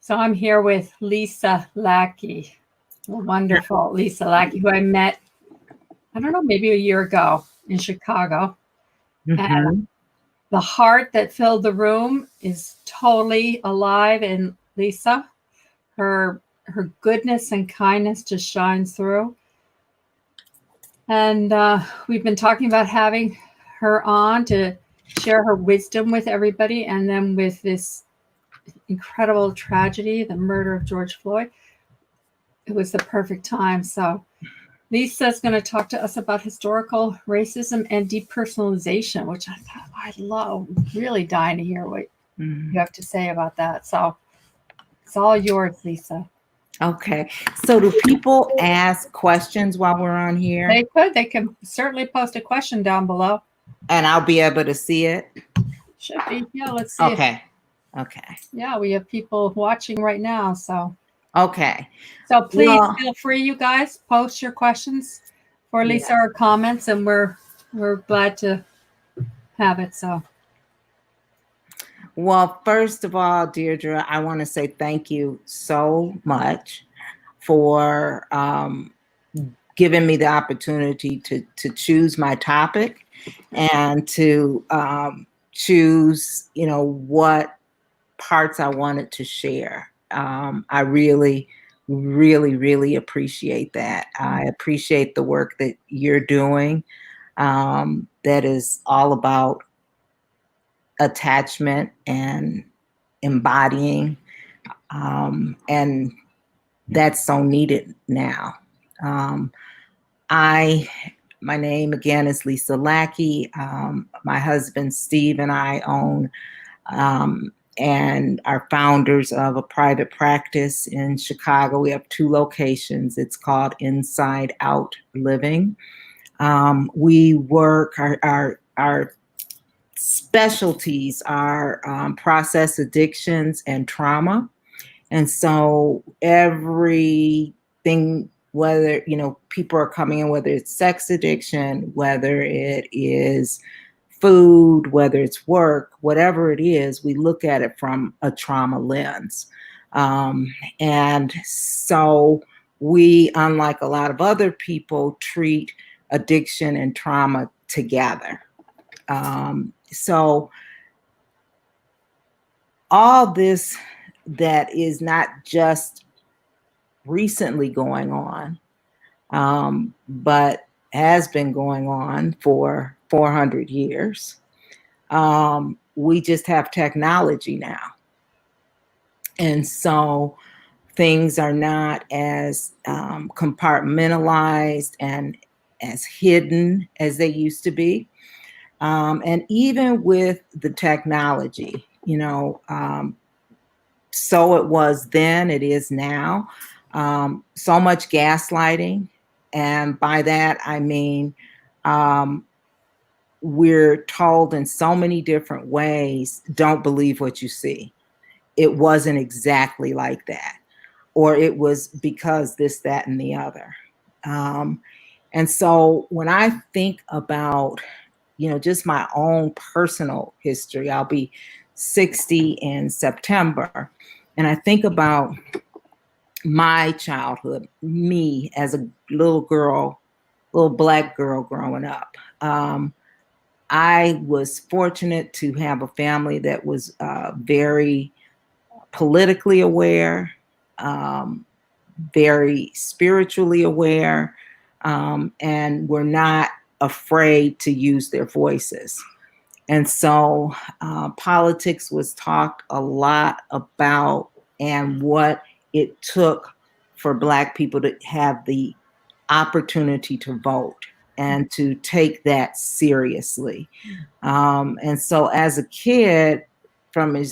So I'm here with Lisa Lackey, the wonderful Lisa Lackey, who I met, I don't know, maybe a year ago in Chicago. And Mm-hmm. the heart that filled the room is totally alive in Lisa. Her goodness and kindness just shines through. And we've been talking about having her on to share her wisdom with everybody. And then with this incredible tragedy, the murder of George Floyd, it was the perfect time. So Lisa's going to talk to us about historical racism and depersonalization, which I thought I love. Really dying to hear what you have to say about that. So it's all yours, Lisa. Okay. So do people ask questions while we're on here? They could. They can certainly post a question down below. And I'll be able to see it? Should be. Yeah, let's see. Okay. Okay. Yeah, we have people watching right now. So Okay. so please Well, feel free, you guys, post your questions for Lisa yeah. or comments, and we're glad to have it. So Well, first of all, Deirdre, I want to say thank you so much for giving me the opportunity to choose my topic and to choose, what parts I wanted to share. I really, really, really appreciate that. I appreciate the work that you're doing. That is all about attachment and embodying, and that's so needed now. Um, my name again is Lisa Lackey. My husband Steve and I own and are founders of a private practice in Chicago. We have 2 locations. It's called Inside Out Living. We work, our specialties are process addictions and trauma. And so everything, whether, people are coming in, whether it's sex addiction, whether it is food, whether it's work, whatever it is, we look at it from a trauma lens. And so we, unlike a lot of other people, treat addiction and trauma together. So all this that is not just recently going on, but has been going on for 400 years. We just have technology now. And so things are not as compartmentalized and as hidden as they used to be. And even with the technology, so it was then, it is now. So much gaslighting. And by that, I mean, we're told in so many different ways, don't believe what you see. It wasn't exactly like that. Or it was because this, that, and the other. And so when I think about, just my own personal history, I'll be 60 in September. And I think about my childhood, me as a little girl, little Black girl growing up. I was fortunate to have a family that was very politically aware, very spiritually aware, and were not afraid to use their voices. And so politics was talked a lot about, and what it took for Black people to have the opportunity to vote and to take that seriously. And so as a kid, from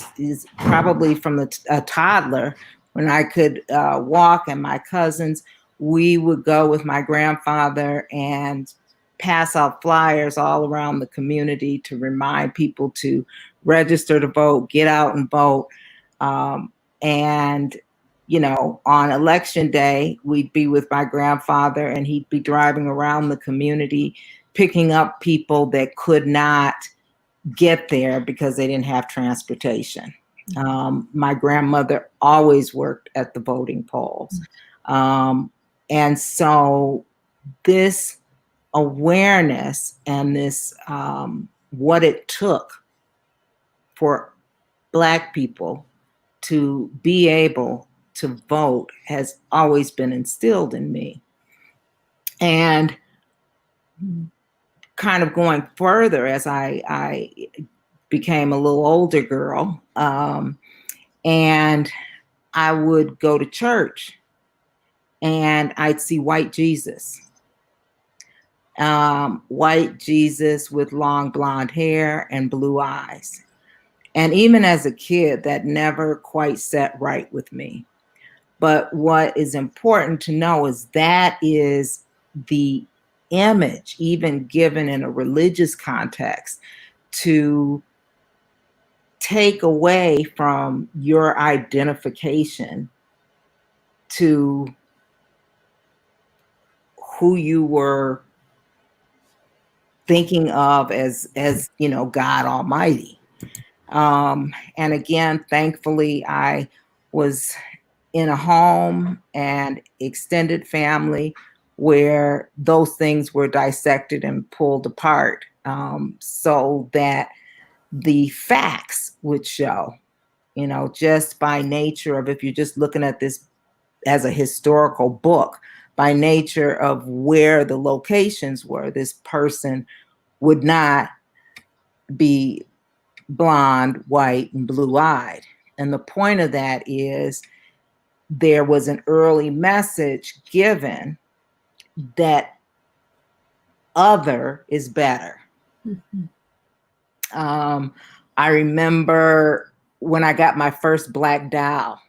probably from a toddler, when I could walk, and my cousins, we would go with my grandfather and pass out flyers all around the community to remind people to register to vote, get out and vote. And, on election day, we'd be with my grandfather and he'd be driving around the community, picking up people that could not get there because they didn't have transportation. My grandmother always worked at the voting polls. And so this awareness and this what it took for Black people to be able to vote has always been instilled in me. And kind of going further as I became a little older girl, and I would go to church and I'd see white Jesus. White Jesus with long blonde hair and blue eyes. And even as a kid, that never quite set right with me. But what is important to know is that is the image, even given in a religious context, to take away from your identification to who you were thinking of as God Almighty. And again, thankfully, I was in a home and extended family where those things were dissected and pulled apart, so that the facts would show, just by nature of, if you're just looking at this as a historical book, by nature of where the locations were, this person would not be blonde, white, and blue-eyed. And the point of that is there was an early message given that other is better. I remember when I got my first black doll,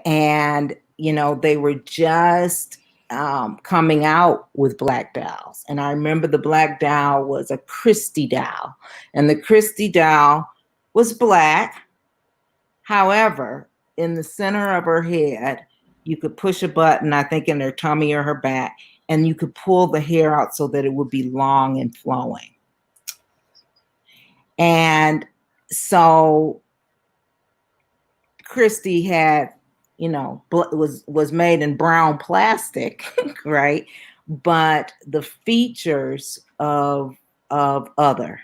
and they were just coming out with black dolls. And I remember the black doll was a Christie doll, and the Christie doll was black. However, in the center of her head, you could push a button, I think in her tummy or her back, and you could pull the hair out so that it would be long and flowing. And so Christie had, was made in brown plastic, right? But the features of other.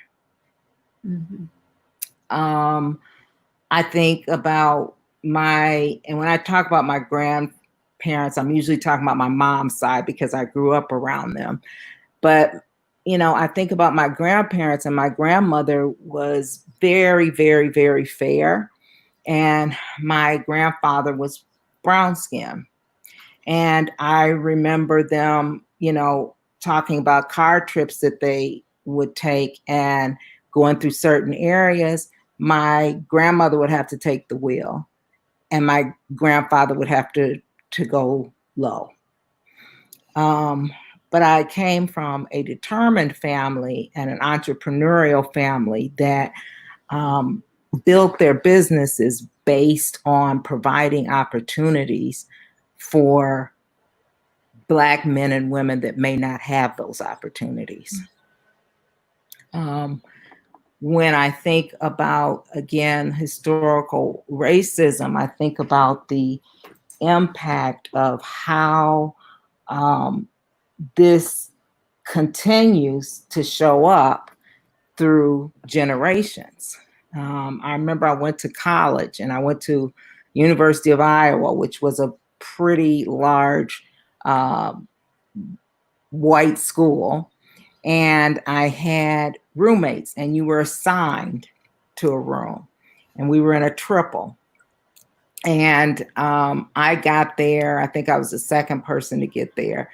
I think about and when I talk about my grandparents, I'm usually talking about my mom's side because I grew up around them. But, I think about my grandparents, and my grandmother was very, very, very fair. And my grandfather was brown skin. And I remember them, talking about car trips that they would take and going through certain areas. My grandmother would have to take the wheel, and my grandfather would have to go low. But I came from a determined family and an entrepreneurial family that built their businesses based on providing opportunities for Black men and women that may not have those opportunities. When I think about, again, historical racism, I think about the impact of how this continues to show up through generations. I remember I went to college, and I went to University of Iowa, which was a pretty large white school. And I had roommates, and you were assigned to a room, and we were in a triple. And I got there, I think I was the second person to get there.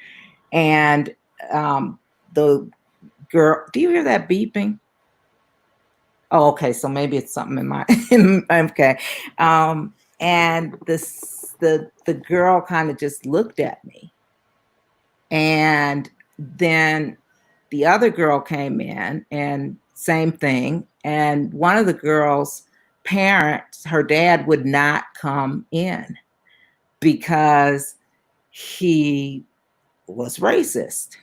And the girl, do you hear that beeping? Oh, okay. So maybe it's something in my, okay. And the girl kind of just looked at me. And then the other girl came in, and same thing. And one of the girls' parents, her dad would not come in because he was racist.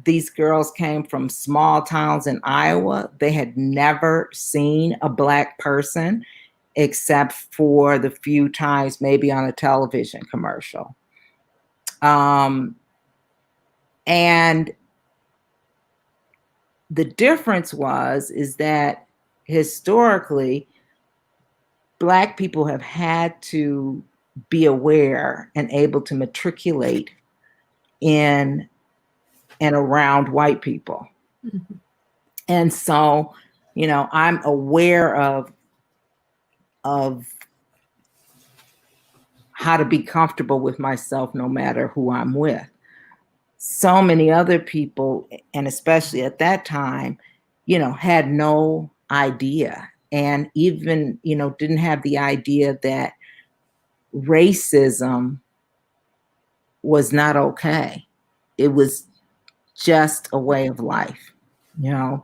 These girls came from small towns in Iowa. They had never seen a Black person except for the few times maybe on a television commercial. And the difference is that historically, Black people have had to be aware and able to matriculate in and around white people. Mhm. And so, I'm aware of how to be comfortable with myself no matter who I'm with. So many other people, and especially at that time, had no idea, and even, didn't have the idea that racism was not okay. It was just a way of life, you know.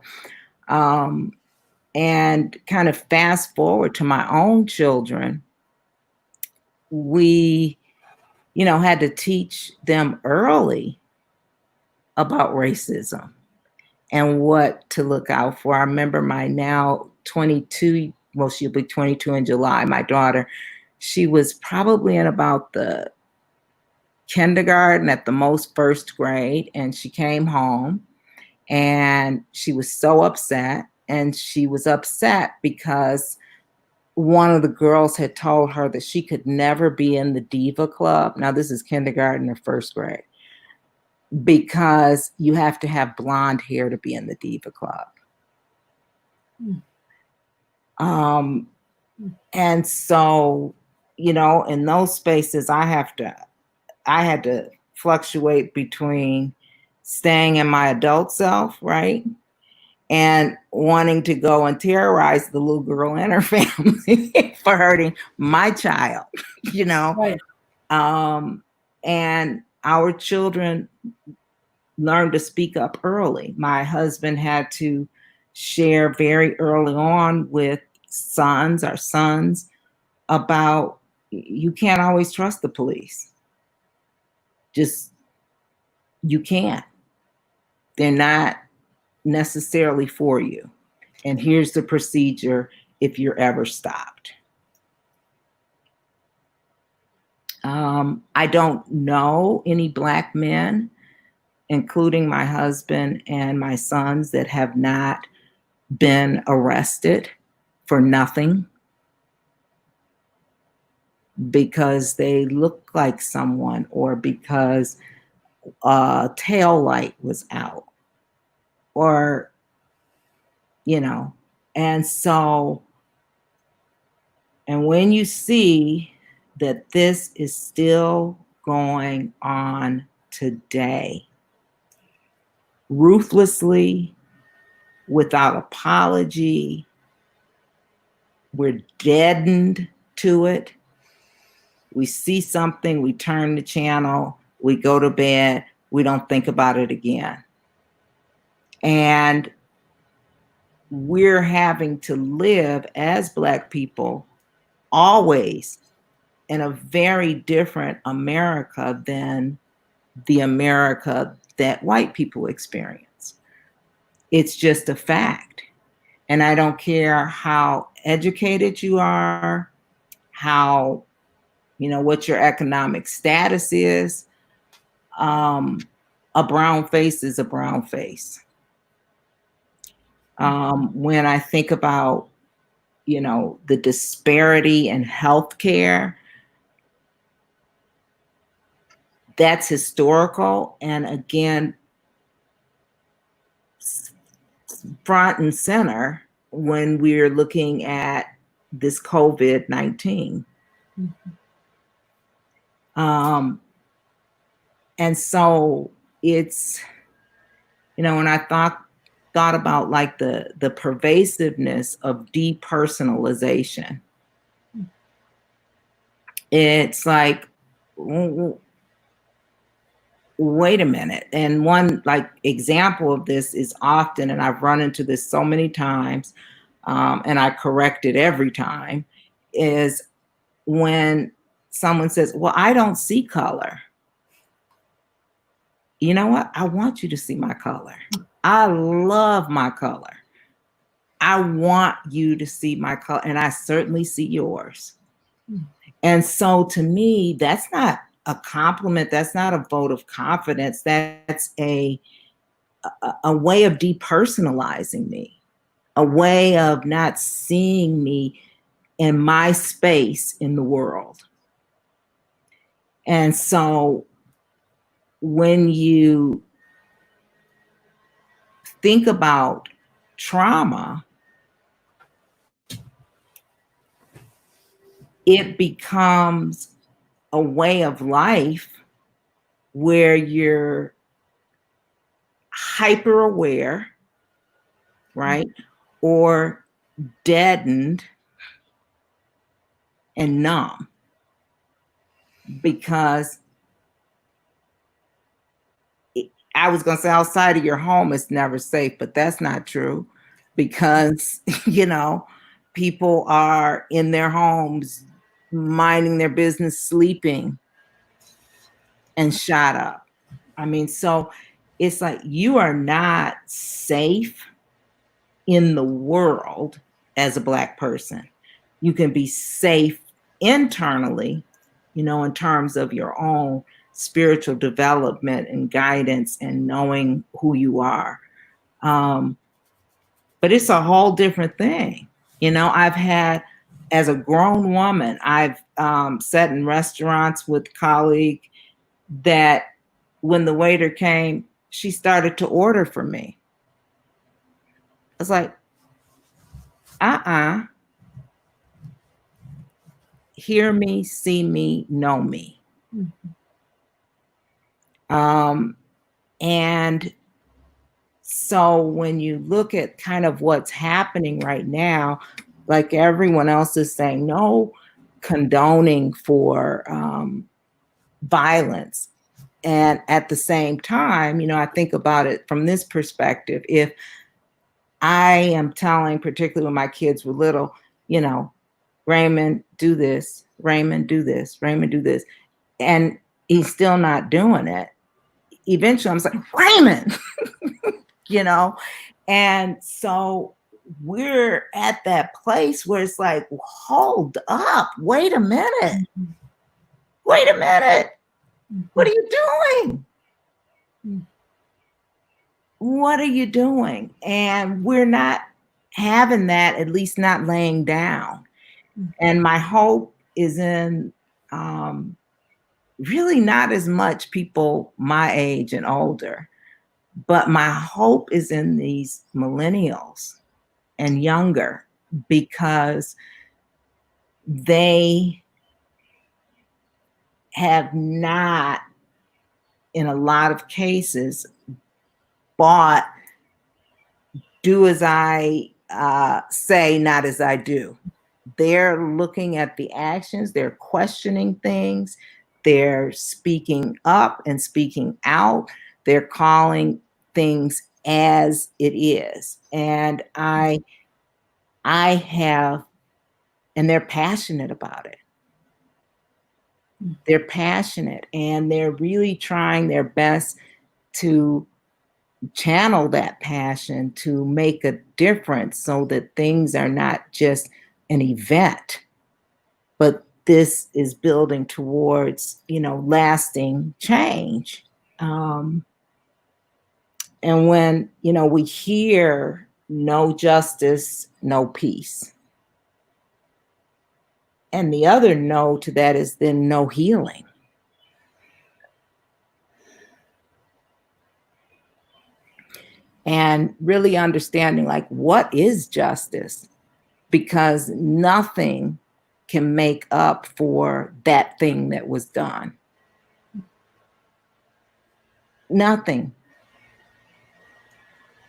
And kind of fast forward to my own children, we, had to teach them early about racism and what to look out for. I remember my now 22, well, she'll be 22 in July, my daughter, she was probably in about the kindergarten, at the most first grade, and she came home and she was so upset. And she was upset because one of the girls had told her that she could never be in the diva club. Now, this is kindergarten or first grade, because you have to have blonde hair to be in the diva club. Mm. And so, in those spaces, I had to fluctuate between staying in my adult self, right? And wanting to go and terrorize the little girl and her family for hurting my child, Right. And our children learned to speak up early. My husband had to share very early on with our sons, about you can't always trust the police. Just, you can't. They're not necessarily for you. And here's the procedure if you're ever stopped. I don't know any Black men, including my husband and my sons, that have not been arrested for nothing because they look like someone, or because a tail light was out, or, and so, and when you see that this is still going on today, ruthlessly, without apology, we're deadened to it. We see something, we turn the channel, we go to bed, we don't think about it again. And we're having to live as Black people always in a very different America than the America that white people experience. It's just a fact. And I don't care how educated you are, how, what your economic status is. A brown face is a brown face. When I think about, the disparity in healthcare, that's historical. And again, front and center when we're looking at this COVID-19. And so it's, when I thought about like the pervasiveness of depersonalization, it's like, wait a minute. And one like example of this is often, and I've run into this so many times, and I correct it every time, is when someone says, well, I don't see color. you know what? I want you to see my color. I love my color. I want you to see my color, and I certainly see yours. And so to me, that's not a compliment. That's not a vote of confidence. That's a way of depersonalizing me, a way of not seeing me in my space in the world. And so when you think about trauma, it becomes a way of life where you're hyper aware, right? Or deadened and numb, because I was going to say outside of your home, it's never safe, but that's not true, because, people are in their homes, minding their business, sleeping, and shot up. I mean, so it's like you are not safe in the world as a Black person. You can be safe internally, in terms of your own spiritual development and guidance and knowing who you are. But it's a whole different thing. I've had, as a grown woman, I've sat in restaurants with colleagues that when the waiter came, she started to order for me. I was like, hear me, see me, know me. And so when you look at kind of what's happening right now, like everyone else is saying, no condoning for violence. And at the same time, I think about it from this perspective. If I am telling, particularly when my kids were little, Raymond, do this, Raymond, do this, Raymond, do this, and he's still not doing it, eventually I'm like, Raymond, and so we're at that place where it's like, hold up, wait a minute. What are you doing? What are you doing? And we're not having that, at least not laying down. And my hope is in really not as much people my age and older, but my hope is in these millennials and younger, because they have not, in a lot of cases, bought do as I say, not as I do. They're looking at the actions, they're questioning things, they're speaking up and speaking out, they're calling things as it is. And I have, and they're passionate about it. They're passionate, and they're really trying their best to channel that passion to make a difference, so that things are not just an event, but this is building towards, lasting change. And when, we hear no justice, no peace. And the other no to that is then no healing. And really understanding, like, what is justice? Because nothing can make up for that thing that was done. Nothing.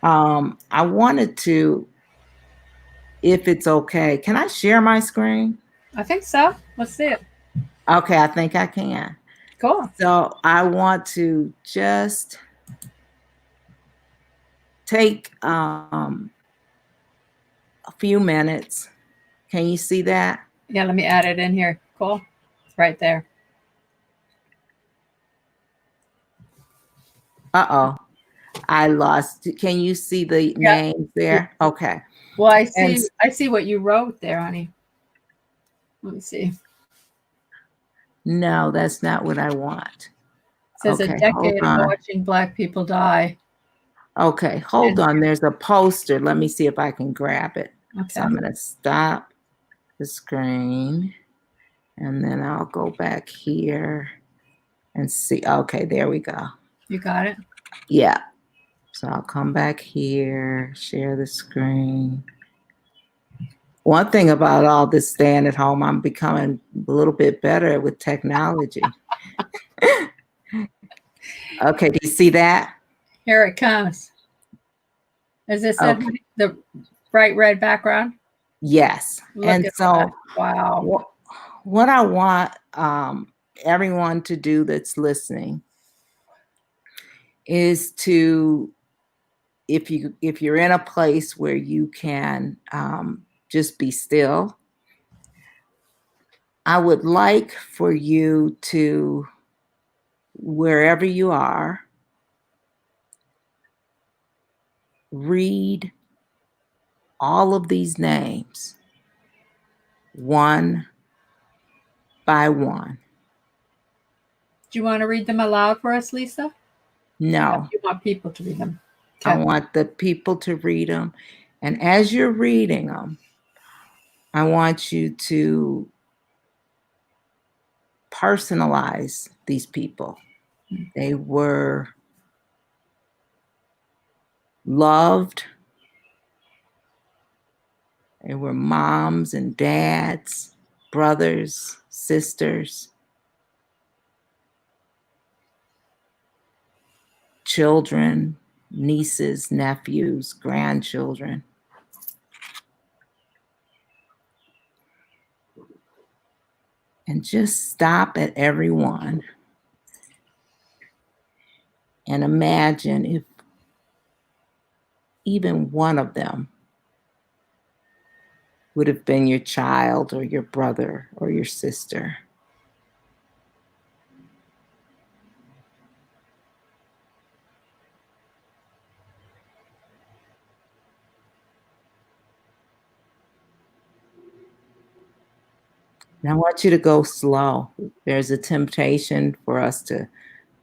I wanted to, if it's okay, can I share my screen? I think so. Let's see it. Okay, I think I can. Cool. So I want to just take a few minutes. Can you see that? Yeah, let me add it in here. Cool. It's right there. Uh-oh. I lost. Can you see the Yeah. names there? Okay. Well, And I see what you wrote there, honey. Let me see. It no, that's not what I want. says a Okay, hold decade of on. watching Black people die. Okay, hold And on. There's a poster. Let me see if I can grab it. So okay. I'm going to stop the screen and then I'll go back here and see. Okay, there we go. You got it? Yeah. So I'll come back here, share the screen. One thing about all this staying at home, I'm becoming a little bit better with technology. Okay, do you see that? Here it comes. Is this Okay. the bright red background? Yes. Look And at so that. Wow. what I want everyone to do that's listening is to, if you're in a place where you can just be still, I would like for you to, wherever you are, read all of these names one by one. Do you want to read them aloud for us, Lisa? No, You want people to read them. I Okay. want the people to read them. And as you're reading them, I want you to personalize these people. They were loved. They were moms and dads, brothers, sisters, children, nieces, nephews, grandchildren. And just stop at everyone and imagine if even one of them would have been your child or your brother or your sister. And I want you to go slow. There's a temptation for us to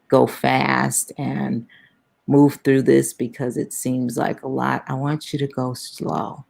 go fast and move through this because it seems like a lot. I want you to go slow.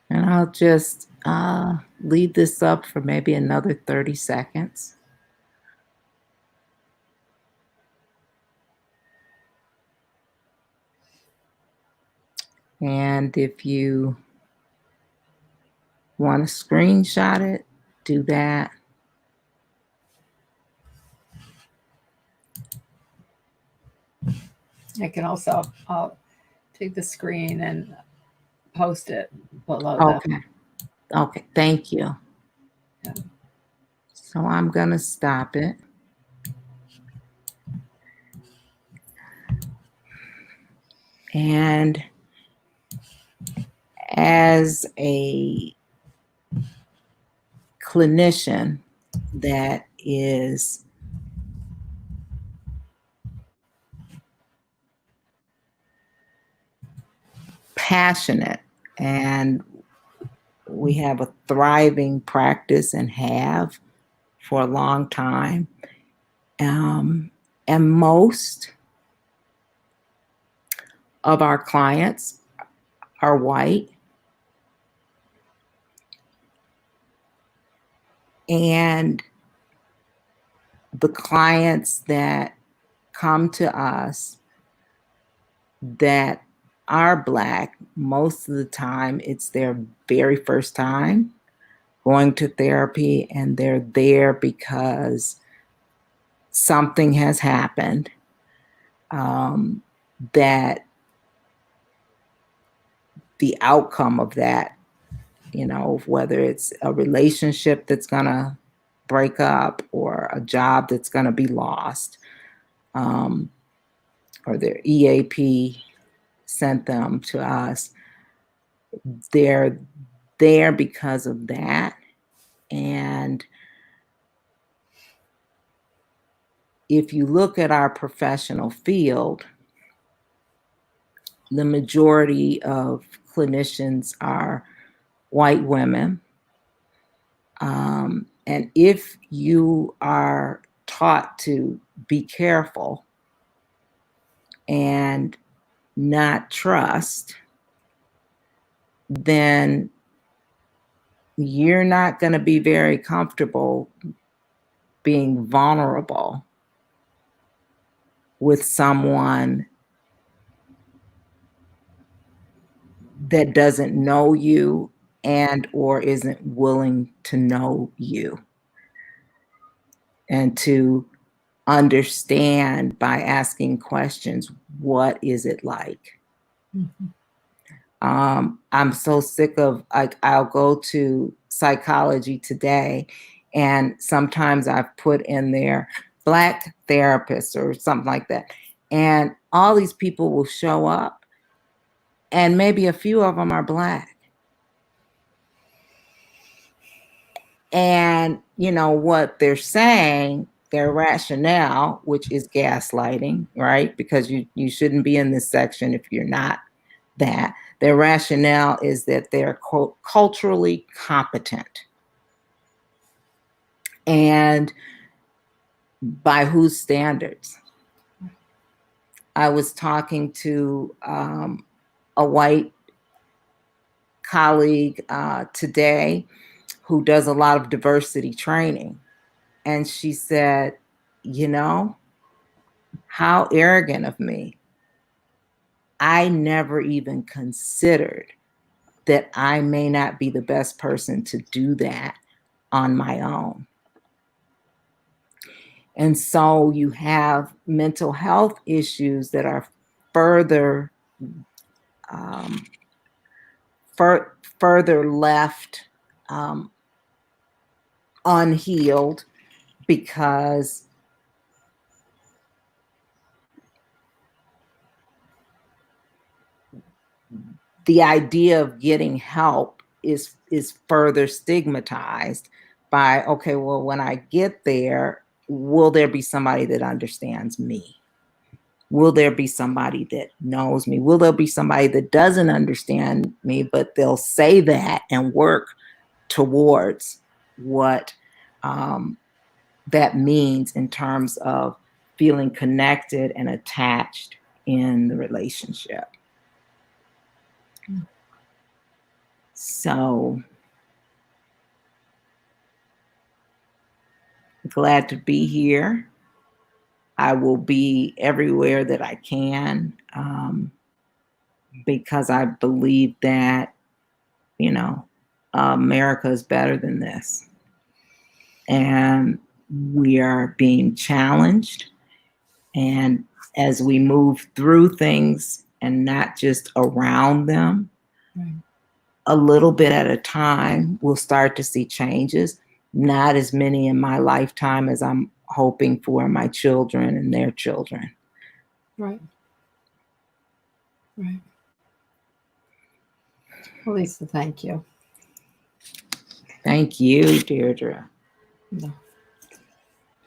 And I'll just leave this up for maybe another 30 seconds. And if you want to screenshot it, do that. I can also, I'll take the screen and post it below that. Okay. Okay, thank you. Yeah. So I'm going to stop it. And as a clinician that is passionate, and we have a thriving practice and have for a long time, and most of our clients are white, and the clients that come to us that are Black, most of the time it's their very first time going to therapy, and they're there because something has happened that the outcome of that, whether it's a relationship that's going to break up or a job that's going to be lost, or their EAP sent them to us, they're there because of that. And if you look at our professional field, the majority of clinicians are white women. And if you are taught to be careful and not trust, then you're not going to be very comfortable being vulnerable with someone that doesn't know you and or isn't willing to know you and to understand by asking questions, what is it like? Mm-hmm. I'm so sick of, like, I'll go to Psychology Today, and sometimes I've put in there Black therapists or something like that. And all these people will show up, and maybe a few of them are Black. And what they're saying, their rationale, which is gaslighting, right? Because you shouldn't be in this section if you're not that. Their rationale is that they're culturally competent. And by whose standards? I was talking to a white colleague today who does a lot of diversity training. And she said, how arrogant of me. I never even considered that I may not be the best person to do that on my own. And so you have mental health issues that are further left unhealed because the idea of getting help is further stigmatized by, okay, well, when I get there, will there be somebody that understands me? Will there be somebody that knows me? Will there be somebody that doesn't understand me, but they'll say that and work towards what that means in terms of feeling connected and attached in the relationship? So glad to be here. I will be everywhere that I can because I believe that, America is better than this. And we are being challenged. And as we move through things and not just around them, Right. a little bit at a time, we'll start to see changes. Not as many in my lifetime as I'm hoping for my children and their children. Right. Right. Well, Lisa, thank you. Thank you, Deirdre. No.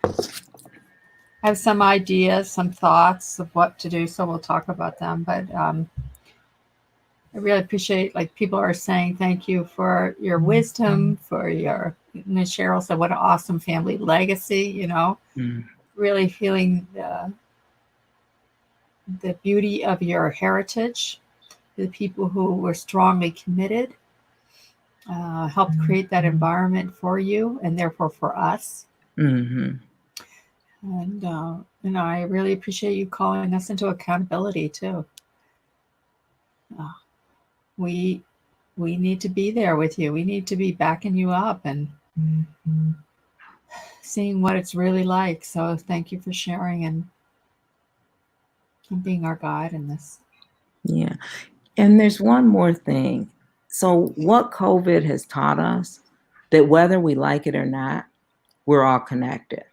I have some ideas, some thoughts of what to do, so we'll talk about them. But I really appreciate, like, people are saying thank you for your wisdom, for your, Ms. Cheryl said, what an awesome family legacy, you know, really feeling the beauty of your heritage, the people who were strongly committed, helped create that environment for you and therefore for us. Mm-hmm. And, you know, I really appreciate you calling us into accountability too. We need to be there with you. We need to be backing you up and seeing what it's really like. So thank you for sharing and being our guide in this. Yeah. And there's one more thing. So what COVID has taught us, that whether we like it or not, we're all connected.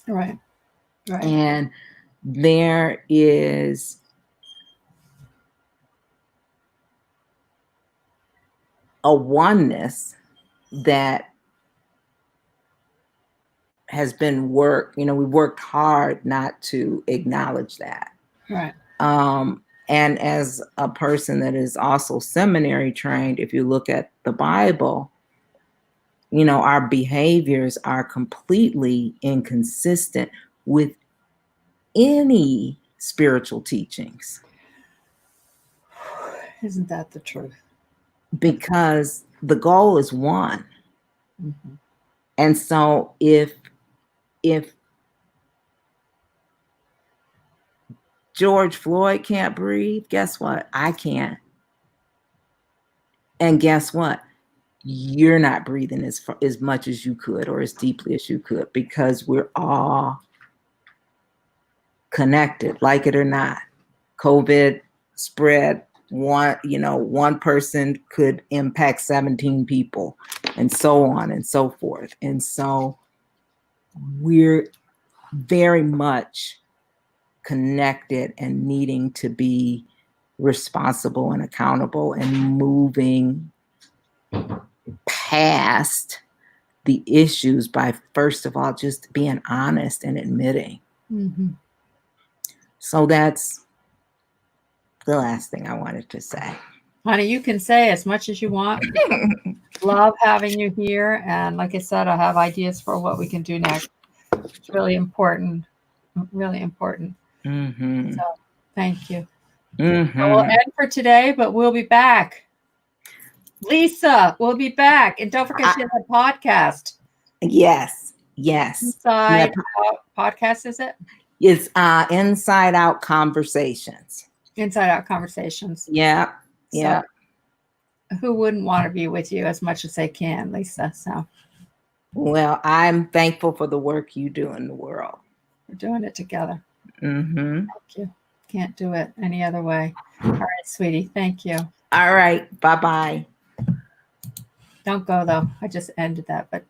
Right. Right. And there is a oneness that has been worked. You know, we worked hard not to acknowledge that. Right. And as a person that is also seminary trained, if you look at the Bible, you know, our behaviors are completely inconsistent with any spiritual teachings. Isn't that the truth? Because the goal is one. Mm-hmm. And so if George Floyd can't breathe, guess what? I can't. And guess what? You're not breathing as much as you could or as deeply as you could, because we're all connected, like it or not. COVID spread, one person could impact 17 people, and so on and so forth. And so we're very much connected and needing to be responsible and accountable and moving past the issues by, first of all, just being honest and admitting. Mm-hmm. So that's the last thing I wanted to say. Honey, you can say as much as you want. Love having you here. And like I said, I have ideas for what we can do next. It's really important. Really important. Mm-hmm. So thank you. Mm-hmm. So we'll end for today, but we'll be back. Lisa, we'll be back. And don't forget, she has a podcast. Yes. Inside Out podcast, is it? It's Inside Out Conversations. Inside Out Conversations. Yeah. Yeah. So who wouldn't want to be with you as much as they can, Lisa? So, well, I'm thankful for the work you do in the world. We're doing it together. Mm-hmm. Thank you. Can't do it any other way. All right, sweetie. Thank you. All right. Bye-bye. Don't go, though. I just ended that, but